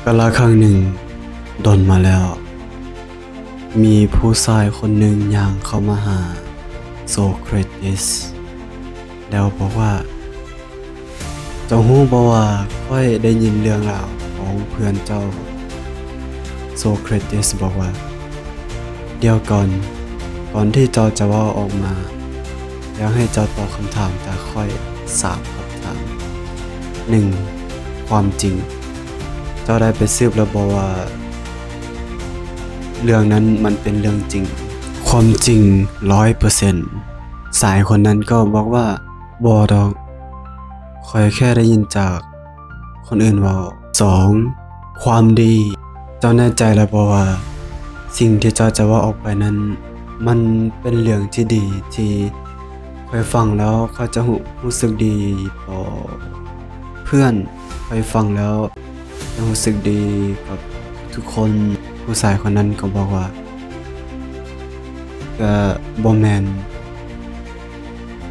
กาลครั้งหนึ่งดนมาแล้วมีผู้ชายคนหนึ่งย่างเข้ามาหาโซเครติสแล้วบอกว่าเจ้าฮู้บ่ว่าค่อยได้ยินเรื่องราวของเพื่อนเจ้าโซเครติสบอกว่าเดี๋ยวก่อนที่เจ้าจะเว้าออกมาอยากให้เจ้าตอบคำถามจากค่อย3คำถาม 1. ความจริงเจ้าได้ไปสืบแล้วบอกว่าเรื่องนั้นมันเป็นเรื่องจริงความจริง 100% สายคนนั้นก็บอกว่าบ่ดอกข้อยแค่ได้ยินจากคนอื่นเว้า 2. ความดีเจ้าแน่ใจแล้วบอกว่าสิ่งที่เจ้าจะว่าออกไปนั้นมันเป็นเรื่องที่ดีที่ข้อยฟังแล้วข้อยจะรู้สึกดีต่อเพื่อนข้อยฟังแล้วจะรู้สึกดีกับทุกคนผู้ชายคนนั้นก็บอกว่าก็บ่แม่น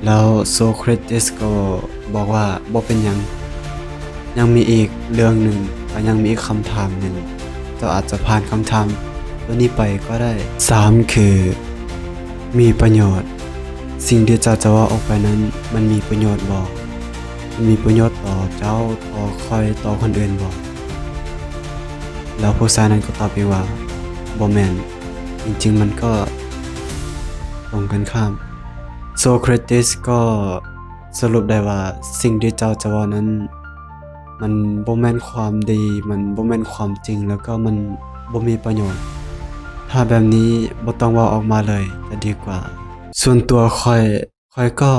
แล้วโซเครติสก็บอกว่าบ่เป็นหยังยังมีอีกเรื่องหนึ่งยังมีอีกคำถามหนึ่งเจ้าอาจจะผ่านคำถามตัวนี้ไปก็ได้ 3. คือมีประโยชน์สิ่งที่เจ้าจะว่าออกไปนั้นมันมีประโยชน์บ่มันมีประโยชน์ต่อเจ้าต่อคอยต่อคนอื่นบ่แล้วผู้ชายนั้นก็ตอบไปว่าบ่แม่นจริงๆมันก็ตรงกันข้ามโซเครติสก็สรุปได้ว่าสิ่งที่เจ้าจะว่านั้นมันบ่แม่นความดีมันบ่แม่นความจริงแล้วก็มันบ่มีประโยชน์ถ้าแบบนี้บ่ต้องเว้าออกมาเลยจะดีกว่าส่วนตัวค่อยก็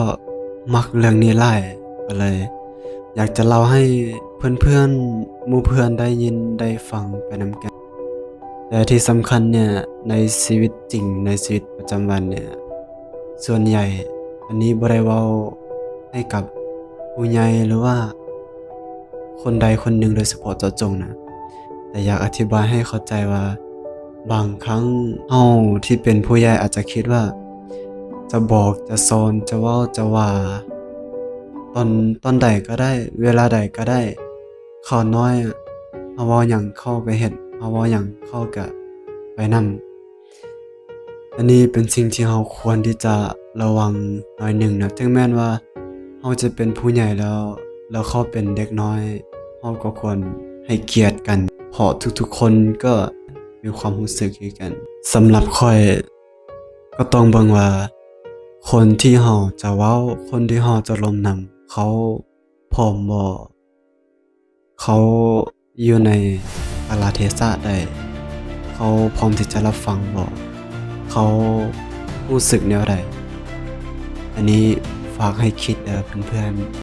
มักเรื่องนี้หลายก็เลยอยากจะเล่าให้เพื่อนๆหมู่เพื่อนได้ยินได้ฟังไปนำกันแต่ที่สำคัญเนี่ยในชีวิตจริงในชีวิตประจำวันเนี่ยส่วนใหญ่อันนี้บ่ได้เว้าให้กับผู้ใหญ่หรือว่าคนใดคนหนึ่งโดยเฉพาะเจาะจงนะแต่อยากอธิบายให้เข้าใจว่าบางครั้งเฮาที่เป็นผู้ใหญ่อาจจะคิดว่าจะบอกจะสอนจะเว้าจะว่าตอนใดก็ได้เวลาใดก็ได้ข้อน้อยเฮาเว้าหยังเข้าก็เฮ็ดเฮาเว้าหยังเข้าก็ไปนำอันนี้เป็นสิ่งที่เฮาควรที่จะระวังหน่อยหนึ่งนะถึงแม้นว่าเฮาจะเป็นผู้ใหญ่แล้วเขาเป็นเด็กน้อยเฮาก็ควรให้เกียรติกันเพราะทุกๆคนก็มีความรู้สึกคือกันสำหรับข้อยก็ต้องเบิ่งว่าคนที่เฮาจะเว้าคนที่เฮาจะลมนำเขาพร้อมบ่เขาอยู่ในกาลเทศะใดเขาพร้อมที่จะรับฟังบ่เขารู้สึกแนวใดอันนี้ฝากให้คิดเด้อเพื่อนๆ